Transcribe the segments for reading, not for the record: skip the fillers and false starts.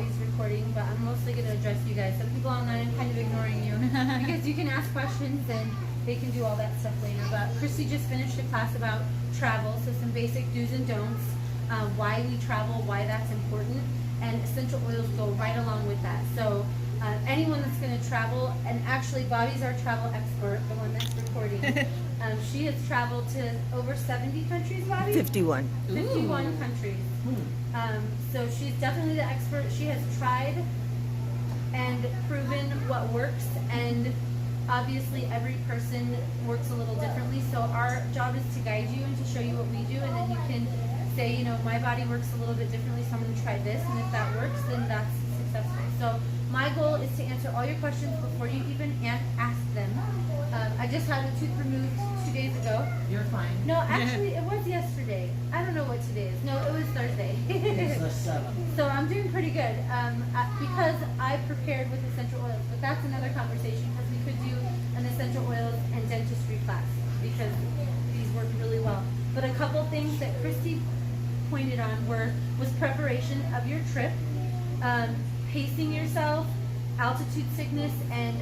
Bobby's recording, but I'm mostly going to address you guys. Some people online are kind of ignoring you because you can ask questions and they can do all that stuff later. But Christy just finished a class about travel, so some basic do's and don'ts, why we travel, why that's important, and essential oils go right along with that. So anyone that's going to travel, and actually Bobby's our travel expert, the one that's recording. She has traveled to over 70 countries, Bobby? 51. 51 countries. So she's definitely the expert. She has tried and proven what works, and obviously every person works a little differently. So our job is to guide you and to show you what we do, and then you can say, you know, my body works a little bit differently, so I'm going to try this, and if that works, then that's successful. So my goal is to answer all your questions before you even ask them. I just had a tooth removed 2 days ago. You're fine. No, actually, it was yesterday. I don't know what today is. No, it was Thursday. It's the 7th. So I'm doing pretty good because I prepared with essential oils. But that's another conversation because we could do an essential oils and dentistry class because these work really well. But a couple things that Christy pointed on was preparation of your trip, pacing yourself, altitude sickness, and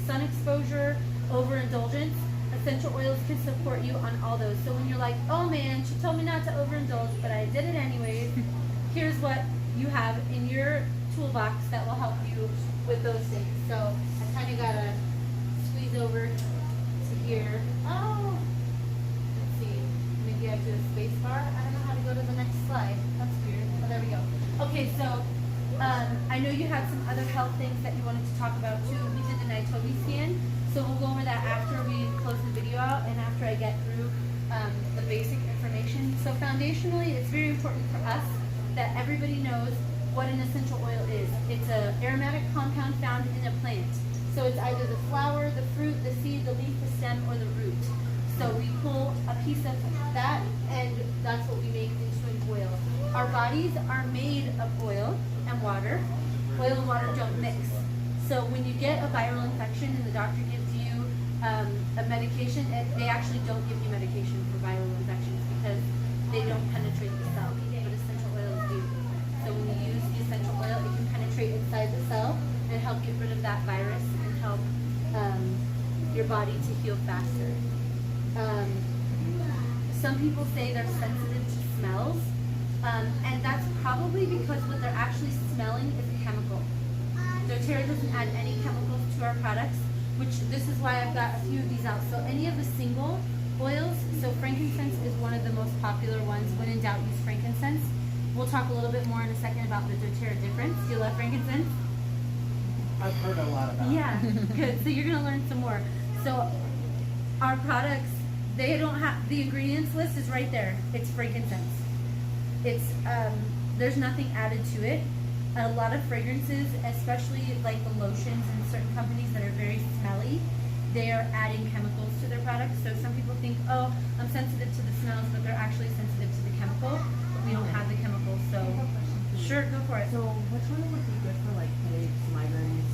sun exposure, overindulgence. Essential oils can support you on all those. So when you're like, oh man, she told me not to overindulge, but I did it anyways, here's what you have in your toolbox that will help you with those things. So I kind of got to squeeze over to here. Oh, let's see. Maybe I do a space bar. I don't know how to go to the next slide. That's weird. Oh, there we go. Okay, so I know you had some other health things that you wanted to talk about too. We did the Nitobi scan. So we'll go over that after we close the video out and after I get through the basic information. So foundationally, it's very important for us that everybody knows what an essential oil is. It's an aromatic compound found in a plant. So it's either the flower, the fruit, the seed, the leaf, the stem, or the root. So we pull a piece of that and that's what we make into an oil. Our bodies are made of oil and water. Oil and water don't mix. So when you get a viral infection and the doctor gives you a medication, they actually don't give you medication for viral infections because they don't penetrate the cell, but essential oils do. So when you use the essential oil, it can penetrate inside the cell and help get rid of that virus and help your body to heal faster. Some people say they're sensitive to smells, and that's probably because what they're actually smelling is a chemical. doTERRA doesn't add any chemicals to our products, which this is why I've got a few of these out. So any of the single oils, so frankincense is one of the most popular ones. When in doubt, use frankincense. We'll talk a little bit more in a second about the doTERRA difference. Do you love frankincense? I've heard a lot about it. Yeah, good. So you're gonna learn some more. So our products, they don't have, the ingredients list is right there. It's frankincense. It's, there's nothing added to it. A lot of fragrances, especially like the lotions in certain companies that are very smelly, they are adding chemicals to their products. So some people think, oh, I'm sensitive to the smells, but they're actually sensitive to the chemical. But we don't have the chemicals, so sure, go for it. So which one would be good for like headaches, migraines,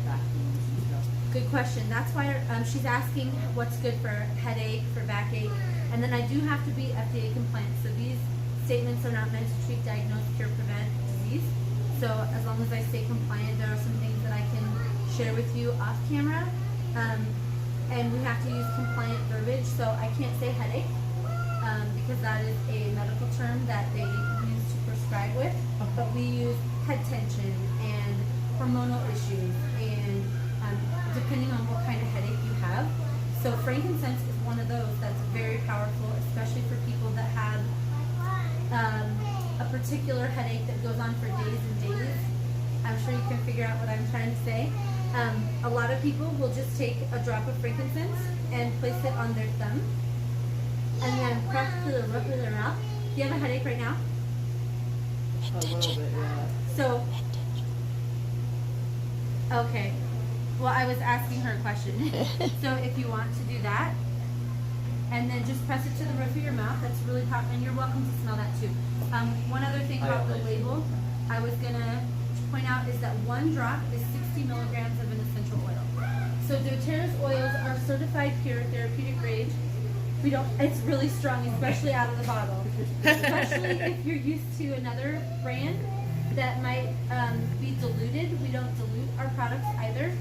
back pains and stuff? Good question. That's why she's asking what's good for headache, for backache, and then I do have to be FDA compliant. So these statements are not meant to treat, diagnose, cure, prevent disease. So as long as I stay compliant, there are some things that I can share with you off camera, and we have to use compliant verbiage. So I can't say headache because that is a medical term that they use to prescribe with. But we use head tension and hormonal issues and depending on what kind of headache you have. So frankincense is one of those that's very powerful, especially for people that have a particular headache that goes on for days and days. I'm sure you can figure out what I'm trying to say. A lot of people will just take a drop of frankincense and place it on their thumb and then press to the roof of their mouth. Do you have a headache right now? A little bit, yeah. So, okay. Well, I was asking her a question. So if you want to do that, and then just press it to the roof of your mouth, that's really powerful, and you're welcome to smell that too. One other thing about the label I was gonna point out is that one drop is 60 milligrams of an essential oil. So doTERRA's oils are certified pure therapeutic grade. We don't, it's really strong, especially out of the bottle. Especially if you're used to another brand, that might be diluted. We don't dilute our products either.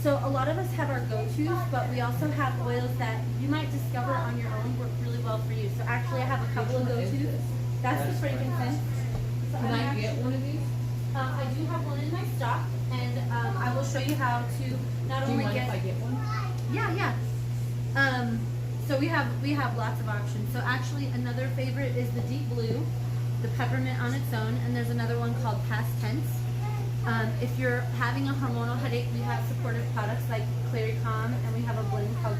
So a lot of us have our go-tos, but we also have oils that you might discover on your own work really well for you. So actually I have a couple of go-tos. That's the frankincense. So Can I get one of these? I do have one in my stock, and I will show you how to not Do you only mind get. if I get one? Yeah. So we have lots of options. So actually, another favorite is the deep blue, the peppermint on its own, and there's another one called past tense. If you're having a hormonal headache, we have supportive products like Clary Calm, and we have a blend called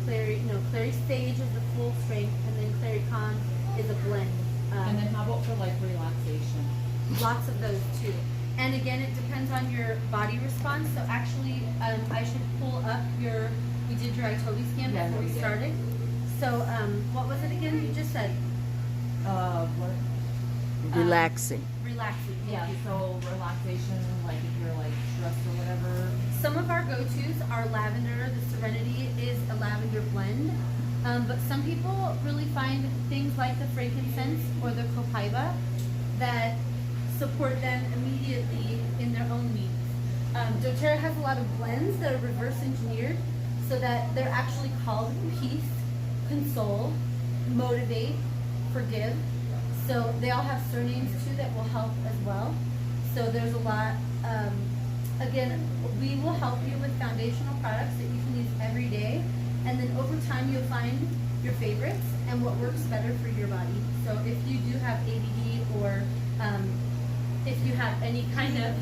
Clary Sage is the full strength, and then Clary Calm is a blend. And then how about for like relaxation? Lots of those too. And again, it depends on your body response. So actually, I should pull up we did your Itobi scan Yeah, before we we did. started. So what was it again? You just said What? Relaxing. relaxing. Yeah, so relaxation, like if you're like stressed or whatever. Some of our go-tos are lavender. The Serenity is a lavender blend. But some people really find things like the frankincense or the copaiba that support them immediately in their own needs. doTERRA has a lot of blends that are reverse engineered so that they're actually called peace, console, motivate, forgive. So they all have surnames too that will help as well. So there's a lot. Again, we will help you with foundational products that you can use every day. And then over time, you'll find your favorites and what works better for your body. So if you do have ADD or if you have any kind of,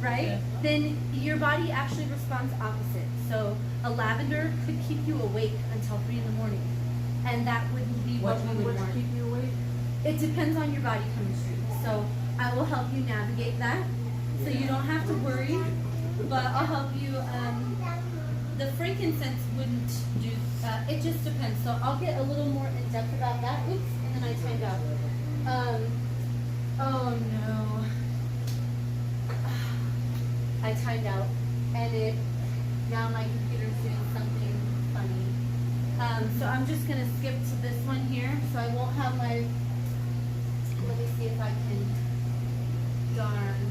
right, then your body actually responds opposite. So a lavender could keep you awake until 3 in the morning. And that wouldn't be what we would want. keep you awake? It depends on your body chemistry. So I will help you navigate that. So you don't have to worry, but I'll help you. The frankincense wouldn't do, it just depends. So I'll get a little more in depth about that. Oops, and then I timed out. Oh no. I timed out and now my computer's doing something funny. So I'm just gonna skip to this one here. So I won't have my, let me see if I can, darn.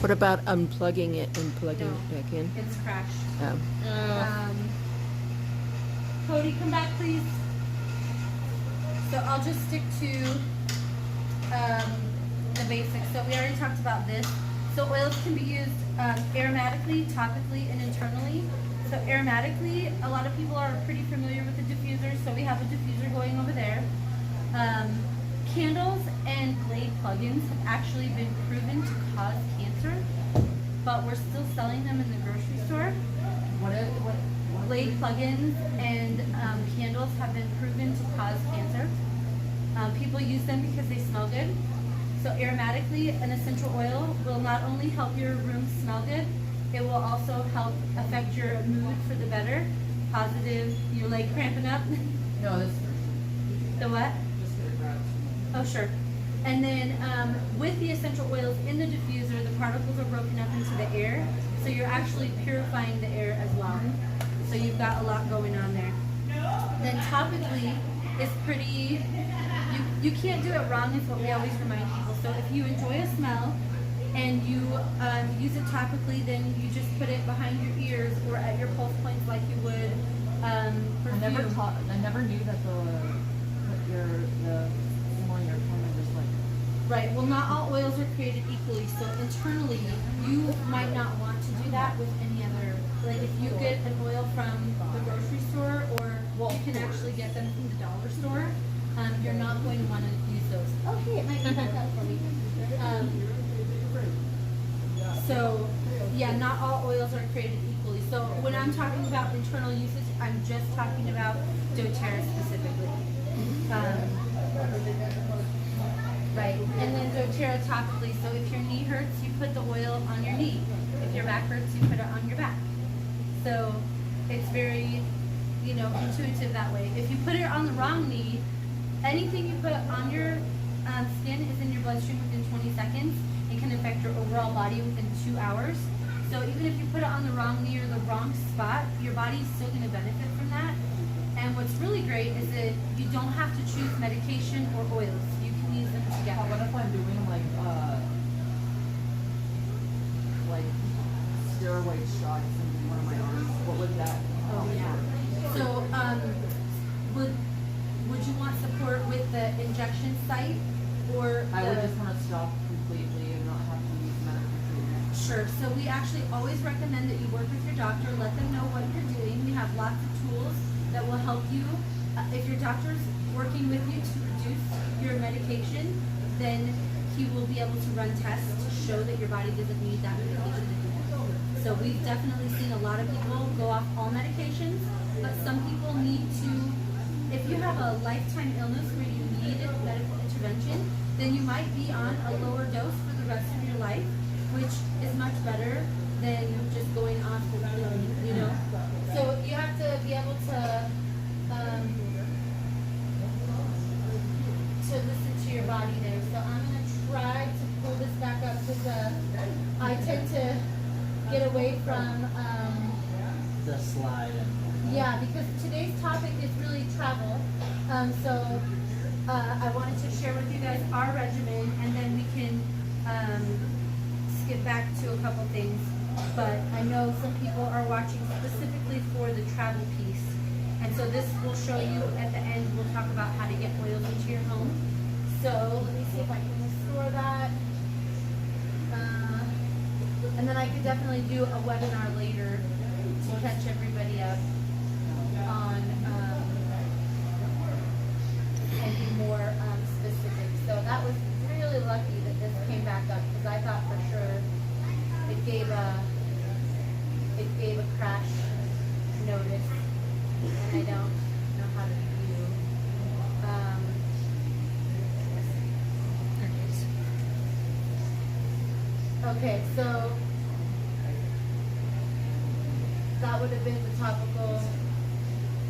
What about unplugging it and plugging No. it back in? It's crashed. Oh. Cody, come back, please. So I'll just stick to the basics. So we already talked about this. So oils can be used aromatically, topically, and internally. So aromatically, a lot of people are pretty familiar with the diffuser. So we have a diffuser going over there. Candles and Glade plugins have actually been proven to cause cancer, but we're still selling them in the grocery store. What? Glade plugins and candles have been proven to cause cancer. People use them because they smell good. So aromatically, an essential oil will not only help your room smell good, it will also help affect your mood for the better. Positive, your leg cramping up. No, this. The what? Just gonna grab some. Oh, sure. And then with the essential oils in the diffuser, the particles are broken up into the air. So you're actually purifying the air as well. So you've got a lot going on there. Then topically is pretty, you can't do it wrong is what we always remind people. So if you enjoy a smell and you use it topically, then you just put it behind your ears or at your pulse points like you would perfume. I never knew that the on your tongue was like. Right. Well, not all oils are created equally. So internally, you might not want to do that with any other. Like if you get an oil from the grocery store, or you can actually get them from the dollar store, you're not going to want to use those. Okay, it might be back up for me. So, yeah, not all oils are created equally. So when I'm talking about internal usage, I'm just talking about doTERRA specifically. Right, and then doTERRA topically. So if your knee hurts, you put the oil on your knee. If your back hurts, you put it on your back. So it's very, intuitive that way. If you put it on the wrong knee, anything you put on your skin is in your bloodstream within 20 seconds. It can affect your overall body within 2 hours. So even if you put it on the wrong knee or the wrong spot, your body is still going to benefit from that. And what's really great is that you don't have to choose medication or oils. You can use them What together. if I'm doing like steroid shots in one of my arms? What would that? Oh yeah. So would you want support with the injection site or I would the- just want to stop completely and not have to use medical treatment. Sure. So we actually always recommend that you work with your doctor, let them know what you're doing. We have lots of tools that will help you. If your doctor's working with you to reduce your medication, then he will be able to run tests to show that your body doesn't need that medication anymore. So we've definitely seen a lot of people go off all medications, but some people need to, if you have a lifetime illness where you need medical intervention, then you might be on a lower dose for the rest of your life, which is much better than just going off the pill, you know? So you have to be able to listen to your body there. So I'm gonna try to pull this back up because I tend to get away from The slide. yeah, because today's topic is really travel. So I wanted to share with you guys our regimen, and then we can skip back to a couple things. But I know some people are watching specifically for the travel piece. And so this will show you at the end, we'll talk about how to get oils into your home. So let me see if I can restore that. And then I could definitely do a webinar later to catch everybody up on and be more specific. So that was really lucky that this came back up because I thought for sure it gave a crash notice, and I don't know how to do. Okay, so that would have been the topical.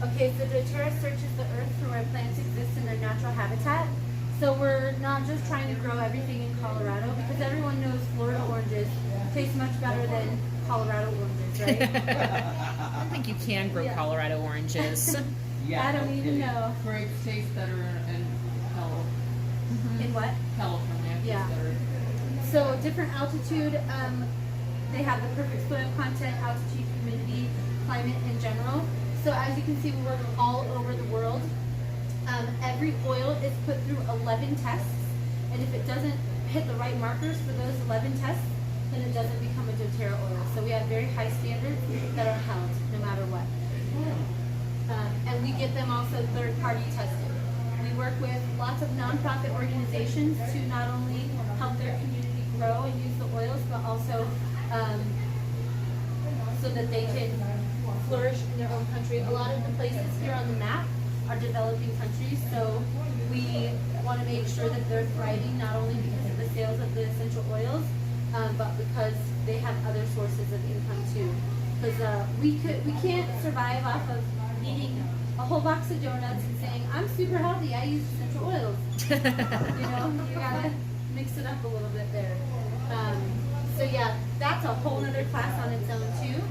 Okay, so doTERRA searches the earth for where plants exist in their natural habitat. So we're not just trying to grow everything in Colorado because everyone knows Florida oranges taste much better than Colorado oranges, right? I don't think you can grow Yeah. Colorado oranges. Yeah. I don't even kidding. know. Grapes taste better in In what? California. It Yeah. tastes better. So different altitude, they have the perfect soil content, altitude, humidity, climate in general. So as you can see, we work all over the world. Every oil is put through 11 tests, and if it doesn't hit the right markers for those 11 tests, then it doesn't become a doTERRA oil. So we have very high standards that are held no matter what. And we get them also third-party tested. We work with lots of nonprofit organizations to not only help their community grow and use the oils, but also so that they can flourish in their own country. A lot of the places here on the map are developing countries, so we want to make sure that they're thriving not only because of the sales of the essential oils, but because they have other sources of income too. Because we can't survive off of eating a whole box of donuts and saying, I'm super healthy, I use essential oils. You know, you gotta mix it up a little bit there. So yeah, that's a whole other class on its own too.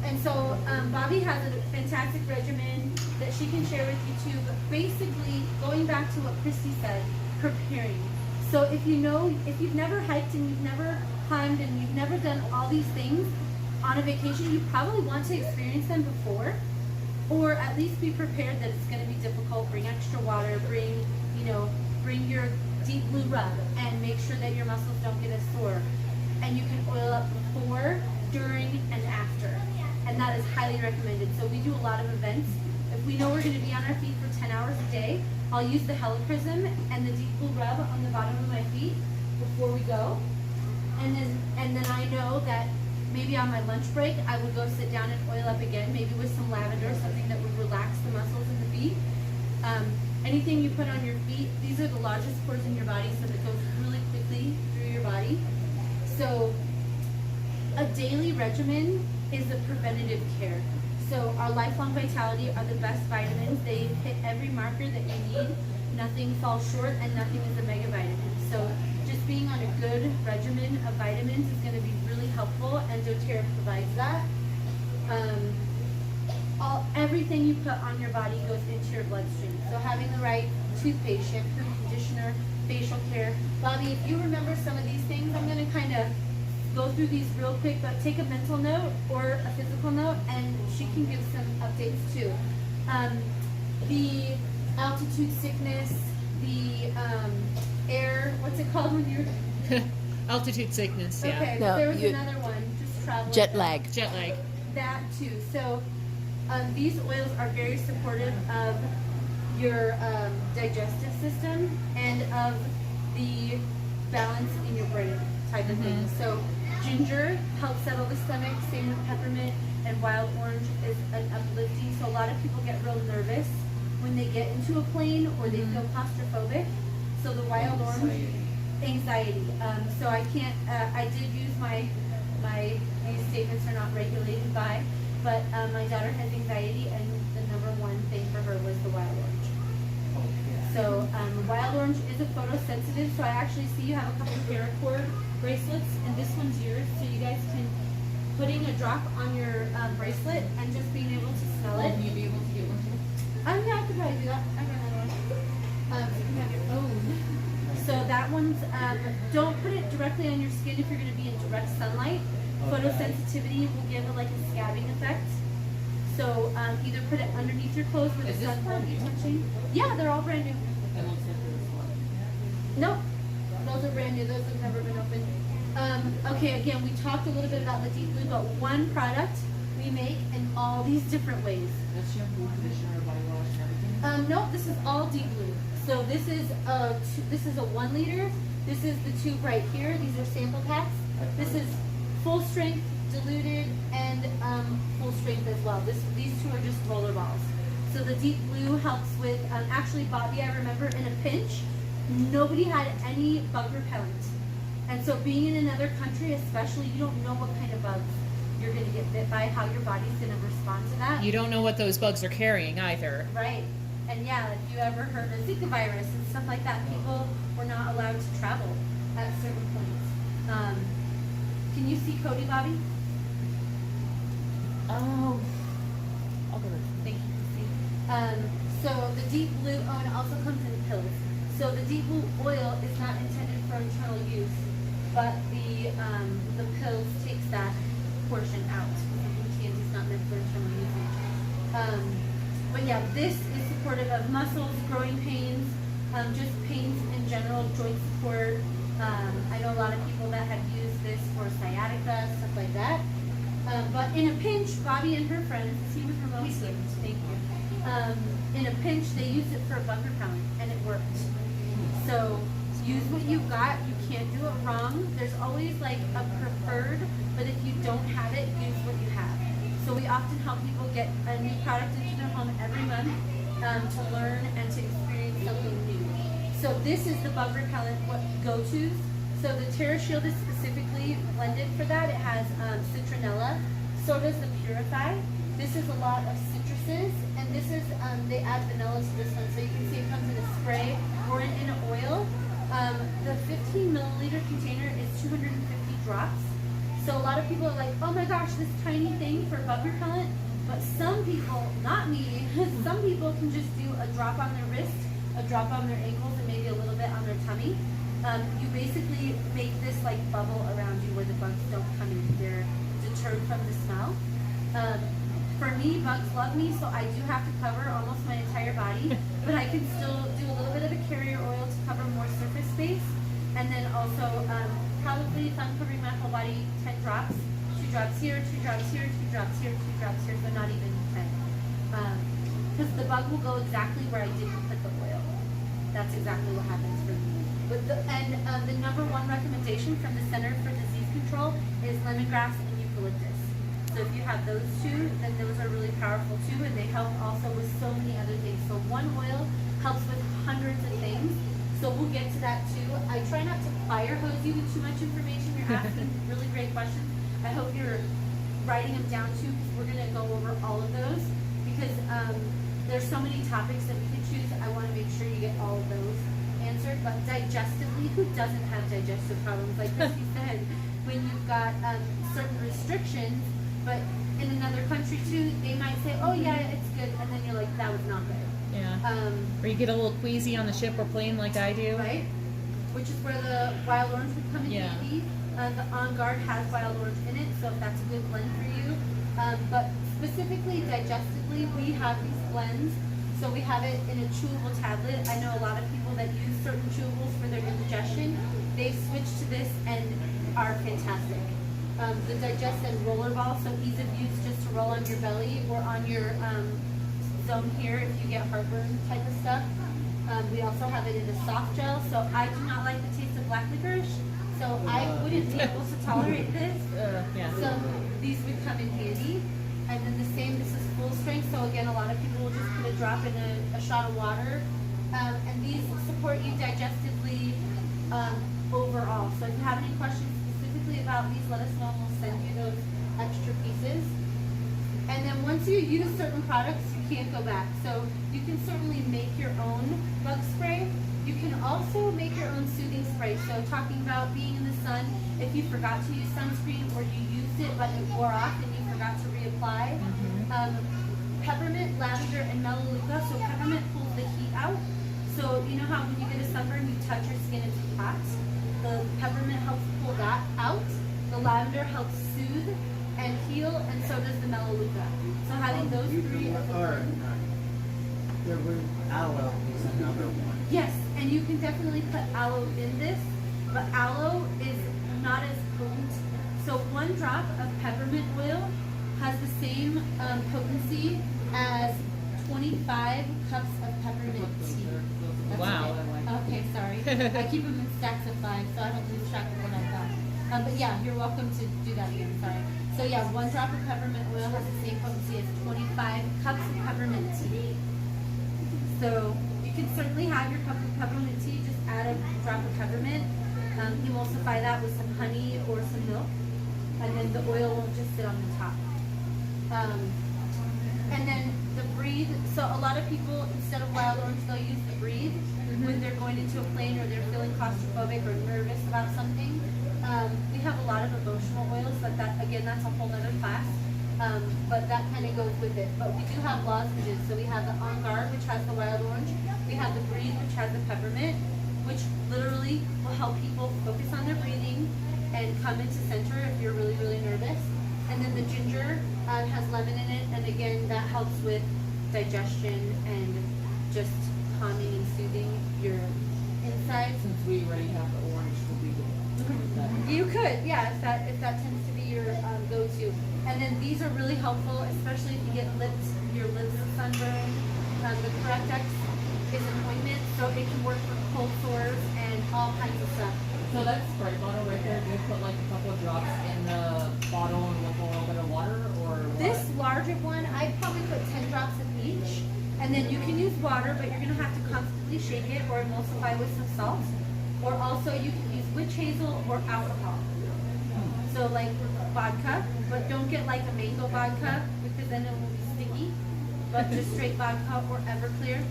And so Bobby has a fantastic regimen that she can share with you too. But basically, going back to what Christy said, preparing. So if you've never hiked and you've never climbed and you've never done all these things on a vacation, you probably want to experience them before, or at least be prepared that it's going to be difficult. Bring extra water. Bring your deep blue rub, and make sure that your muscles don't get as sore. And you can oil up before, during, and after. And that is highly recommended. So we do a lot of events. If we know we're going to be on our feet for 10 hours a day, I'll use the Helichrysum and the deep blue rub on the bottom of my feet before we go. And then I know that maybe on my lunch break, I would go sit down and oil up again, maybe with some lavender, something that would relax the muscles in the feet. Anything you put on your feet, these are the largest pores in your body, so that goes really quickly through your body. So a daily regimen is a preventative care. So our Lifelong Vitality are the best vitamins. They hit every marker that you need. Nothing falls short, and nothing is a mega vitamin. So just being on a good regimen of vitamins is going to be really helpful, and doTERRA provides that. everything you put on your body goes into your bloodstream. So having the right toothpaste, shampoo, conditioner, facial care. Bobby, if you remember some of these things, I'm gonna kind of go through these real quick, but take a mental note or a physical note, and she can give some updates too. The altitude sickness, the air, what's it called when you're, Altitude sickness, yeah. okay, No, there was you- another one, just travel. Jet lag. Jet lag. That too. So these oils are very supportive of your digestive system and of the balance in your brain type of thing. So ginger helps settle the stomach, same with peppermint, and wild orange is an uplifting. So a lot of people get real nervous when they get into a plane or they feel claustrophobic. So the wild orange, anxiety. So I can't, I did use these statements are not regulated by, but my daughter has anxiety, and the number one thing for her was the wild orange. So wild orange is a photosensitive, so I actually see you have a couple of paracord bracelets, and this one's yours, so you guys can putting a drop on your bracelet and just being able to smell it. Will you be able to get one too? Yeah, I could probably do that. I got another one. You can have your own. So that one's, don't put it directly on your skin if you're going to be in direct sunlight. Photosensitivity will give it like a scabbing effect. So either put it underneath your clothes where the Is this sun won't brand be new? touching. Yeah, they're all brand new. It looks like this one. Nope, those are brand new. Those have never been opened. Okay, again, we talked a little bit about the deep blue, but one product we make in all these different ways. That's shampoo, conditioner, body wash, and everything. Nope, this is all deep blue. So this is a 1 liter. This is the tube right here. These are sample packs. This is full strength, diluted, and full strength as well. These two are just roller balls. So the deep blue helps with, actually Bobby, I remember in a pinch, nobody had any bug repellent. And so being in another country especially, you don't know what kind of bugs you're gonna get bit by, how your body's gonna respond to that. You don't know what those bugs are carrying either. Right. And yeah, if you ever heard of Zika virus and stuff like that, people were not allowed to travel at certain points. Can you see Cody, Bobby? Oh. Thank you, Chrissy. So the deep blue, oh, and it also comes in pills. So the deep blue oil is not intended for internal use, but the pills takes that portion out. The is not meant for internal usage. But yeah, this is supportive of muscles, growing pains, just pains in general, joint support. I know a lot of people that have used this for sciatica, stuff like that. But in a pinch, Bobby and her friends, is he with remote? Thank you. In a pinch, they used it for a bug repellent, and it worked. So use what you've got. You can't do it wrong. There's always like a preferred, but if you don't have it, use what you have. So we often help people get a new product into their home every month to learn and to experience something new. So this is the bug repellent go-tos. So the Terra Shield is specifically blended for that. It has citronella. So does the Purify. This is a lot of citruses, and this is they add vanilla to this one. So you can see it comes in a spray or in an oil. The 15 milliliter container is 250 drops. So a lot of people are like, oh my gosh, this tiny thing for bug repellent. But some people, not me, some people can just do a drop on their wrist, a drop on their ankles, and maybe a little bit on their tummy. You basically make this like bubble around you where the bugs don't come in. They're deterred from the smell. For me, bugs love me, so I do have to cover almost my entire body, but I can still do a little bit of a carrier oil to cover more surface space. And then also, probably if I'm covering my whole body, 10 drops, 2 drops here, 2 drops here, 2 drops here, 2 drops here, so not even 10. Because the bug will go exactly where I didn't put the oil. That's exactly what happens for me. But the number one recommendation from the Center for Disease Control is lemongrass and eucalyptus. So if you have those two, then those are really powerful too, and they help also with so many other things. So one oil helps with hundreds of things. So we'll get to that too. I try not to fire hose you with too much information. You're asking really great questions. I hope you're writing them down too, because we're gonna go over all of those, because there's so many topics that we could choose. I wanna make sure you get all of those answered. But digestively, who doesn't have digestive problems? Like Christy said, when you've got certain restrictions, but in another country too, they might say, oh yeah, it's good, and then you're like, that was not good. Yeah. Or you get a little queasy on the ship or plane like I do. Right? Which is where the wild orange would come in Yeah. handy. The On Guard has wild orange in it, so if that's a good blend for you. But specifically digestively, we have these blends. So we have it in a chewable tablet. I know a lot of people that use certain chewables for their indigestion. They've switched to this and are fantastic. The Digest and Roller Ball, so ease of use just to roll on your belly or on your zone here if you get heartburn type of stuff. We also have it in a soft gel, so I do not like the taste of black licorice, so I wouldn't be able to tolerate this. Yeah. So these would come in handy. And then the same, this is full strength, so again, a lot of people will just put a drop in a shot of water. And these support you digestively overall. So if you have any questions specifically about these, let us know and we'll send you those extra pieces. And then once you use certain products, you can't go back. So you can certainly make your own bug spray. You can also make your own soothing spray. So talking about being in the sun, if you forgot to use sunscreen or you used it but it wore off and you forgot to reapply, peppermint, lavender, and melaleuca. So peppermint pulls the heat out. So you know how when you get a sunburn, you touch your skin, it's hot. The peppermint helps pull that out. The lavender helps soothe and heal, and so does the melaleuca. So having those three as a blend. There was aloe is another one. Yes, and you can definitely put aloe in this, but aloe is not as potent. So one drop of peppermint oil has the same potency as 25 cups of peppermint tea. That's Wow. it. Okay, sorry. I keep them in stacks of 5, so I don't lose track of what I've got. But yeah, you're welcome to do that again, sorry. So yeah, one drop of peppermint oil has the same potency as 25 cups of peppermint tea. So you can certainly have your cup of peppermint tea, just add a drop of peppermint, emulsify that with some honey or some milk, and then the oil won't just sit on the top. And then the Breathe, so a lot of people, instead of wild orange, they'll use the Breathe when they're going into a plane or they're feeling claustrophobic or nervous about something. We have a lot of emotional oils, but that, again, that's a whole other class. But that kind of goes with it. But we do have lozenges. So we have the On Guard, which has the wild orange. We have the Breathe, which has the peppermint, which literally will help people focus on their breathing and come into center if you're really, really nervous. And then the ginger has lemon in it, and again, that helps with digestion and just calming and soothing your insides. Since we already have the orange, we'll be good. You could, yeah, if that tends to be your go-to. And then these are really helpful, especially if you get your lips sunburned. The Correct-X is an ointment, so it can work for cold sores and all kinds of stuff. So that spray bottle right there, do you put like a couple of drops in the bottle and with a little bit of water, or what? This larger one, I'd probably put 10 drops of each. And then you can use water, but you're going to have to constantly shake it or emulsify with some salt. Or also you can use witch hazel or alcohol. So like vodka, but don't get like a mango vodka because then it will be sticky. But just straight vodka or Everclear.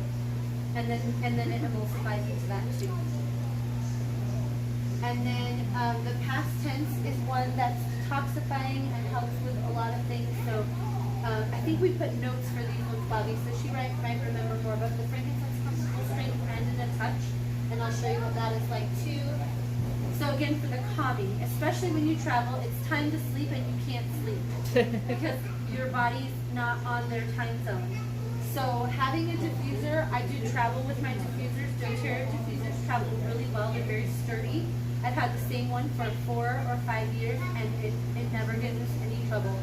And then it emulsifies into that too. And then the past tense is one that's detoxifying and helps with a lot of things. So I think we put notes for these ones, Bobby, so she might remember more. But the frankincense comes full strength and in a touch, and I'll show you what that is like too. So again, for the calming, especially when you travel, it's time to sleep and you can't sleep because your body's not on their time zone. So having a diffuser, I do travel with my diffusers. doTERRA diffusers travel really well. They're very sturdy. I've had the same one for 4 or 5 years, and it never gives us any trouble.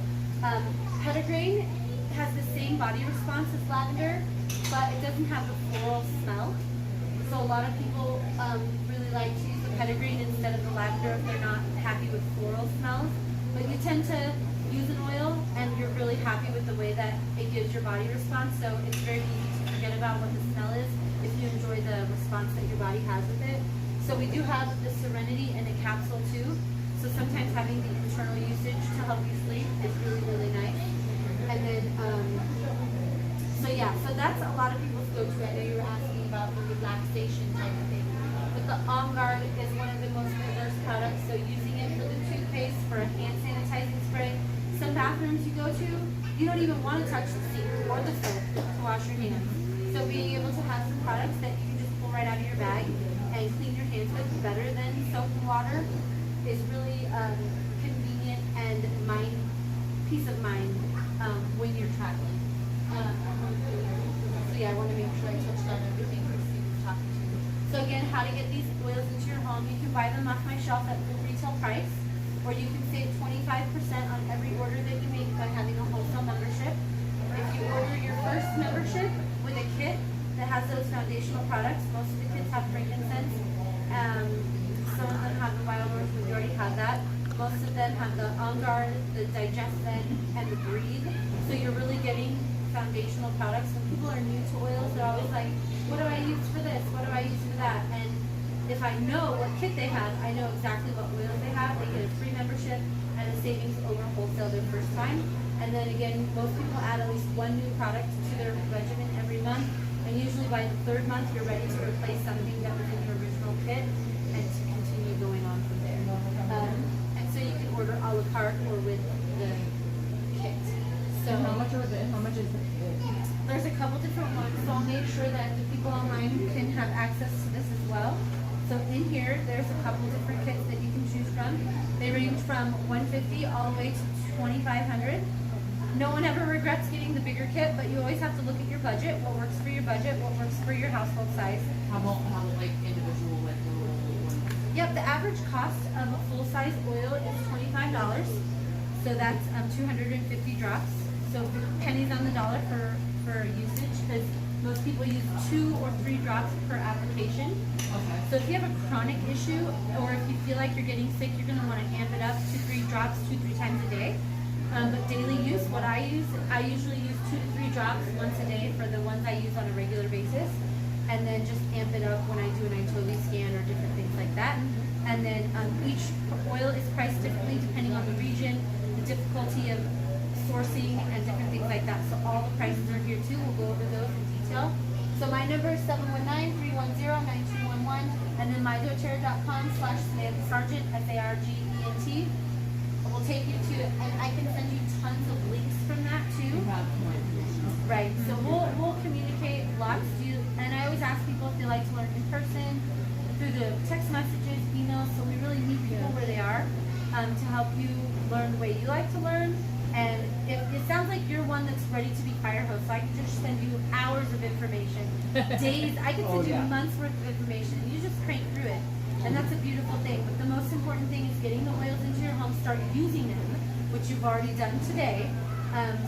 Petitgrain has the same body response as lavender, but it doesn't have the floral smell. So a lot of people really like to use the Petitgrain instead of the lavender if they're not happy with floral smells. But you tend to use an oil, and you're really happy with the way that it gives your body response. So it's very easy to forget about what the smell is if you enjoy the response that your body has with it. So we do have the Serenity in a capsule too. So sometimes having the internal usage to help you sleep is really, really nice. And then, so yeah, so that's a lot of people's go-to. I know you were asking about the relaxation type of thing. But the On Guard is one of the most diverse products. So using it for the toothpaste, for a hand sanitizing spray, sometimes bathrooms you go to, you don't even want to touch the sink or the soap to wash your hands. So being able to have some products that you can just pull right out of your bag and clean your hands with better than soap and water is really convenient and peace of mind when you're traveling. So yeah, I want to make sure I touched on everything Christine was talking to you. So again, how to get these oils into your home. You can buy them off my shelf at full retail price, or you can save 25% on every order that you make by having a wholesale membership. If you order your first membership with a kit that has those foundational products, most of the kits have frankincense. Some of them have the wild rose, but we already had that. Most of them have the On Guard, the Digest Then, and the Breathe. So you're really getting foundational products. When people are new to oils, they're always like, what do I use for this? What do I use for that? And if I know what kit they have, I know exactly what oils they have. They get a free membership and a savings over wholesale their first time. And then again, most people add at least one new product to their regimen every month. And usually by the third month, you're ready to replace something that was in your original kit and to continue going on from there. And so you can order a la carte or with the kit. So How much is the kit? there's a couple different ones, so I'll make sure that the people online can have access to this as well. So in here, there's a couple different kits that you can choose from. They range from $150 all the way to $2,500. No one ever regrets getting the bigger kit, but you always have to look at your budget, what works for your budget, what works for your household size. How about like individual like little ones? Yep, the average cost of a full-size oil is $25. So that's 250 drops. So pennies on the dollar for usage, because most people use 2 or 3 drops per application. Okay. So if you have a chronic issue, or if you feel like you're getting sick, you're going to want to amp it up to 3 drops 2-3 times a day. But daily use, what I usually use 2 to 3 drops once a day for the ones I use on a regular basis, and then just amp it up when I do an ITOVI scan or different things like that. And then each oil is priced differently depending on the region, the difficulty of sourcing, and different things like that. So all the prices are here too. We'll go over those in detail. So my number is 719-310-9211, and then mydoterra.com/Samantha Sargent, SARGENT. We'll take you to, and I can send you tons of links from that too. You have more information. Right. So we'll communicate lots. And I always ask people if they like to learn in person, through the text messages, emails. So we really meet people where they are to help you learn the way you like to learn. And if it sounds like you're one that's ready to be fire hose, so I can just send you hours of information, days. I can send you months worth of information, and you just crank through it. And that's a beautiful thing. But the most important thing is getting the oils into your home, start using them, which you've already done today.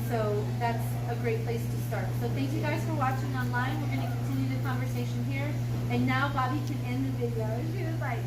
So that's a great place to start. So thank you guys for watching online. We're going to continue the conversation here. And now Bobby can end the video. She was like...